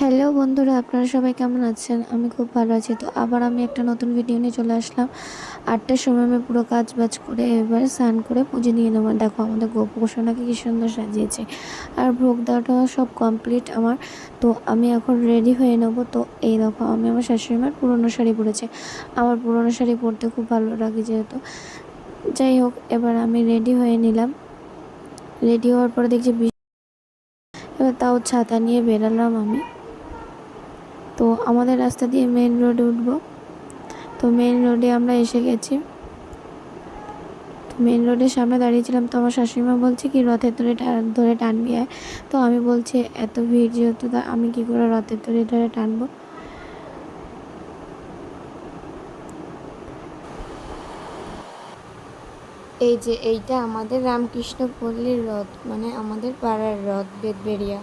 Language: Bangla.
হ্যালো বন্ধুরা, আপনারা সবাই কেমন আছেন? আমি খুব ভালো আছি। তো আবার আমি একটা নতুন ভিডিও নিয়ে চলে আসলাম। ৮টার সময় আমি পুরো কাজ-বাজ করে এবার স্নান করে পুজো নিয়ে নেবো। দেখো আমাদের গোপুসোনাকে কি সুন্দর সাজিয়েছে। আর ভোগ দেওয়াটাও সব কমপ্লিট আমার। তো আমি এখন রেডি হয়ে নেবো। তো এই দেখো আমি আমার শাশুড়িমার পুরনো শাড়ি পরেছি। আমার পুরনো শাড়ি পরতে খুব ভালো লাগে যেহেতু। যাই হোক, এবার আমি রেডি হয়ে নিলাম। রেডি হওয়ার পরে দেখছি এবার তাও ছাতা নিয়ে বেরালাম আমি। তো আমাদের রাস্তা দিয়ে মেন রোডে উঠবো। তো মেন রোডে আমরা এসে গেছি। তো মেন রোডের সামনে দাঁড়িয়েছিলাম, তো আমার শাশুড়িমা বলছে কি রথের দড়ি ধরে টানবি আয়। তো আমি বলছি এত ভিড় যেহেতু, তা আমি কি করে রথের দড়ি ধরে টানবো। এই যে এইটা আমাদের রামকৃষ্ণ পল্লীর রথ, মানে আমাদের পাড়ার রথ বেদবেরিয়া।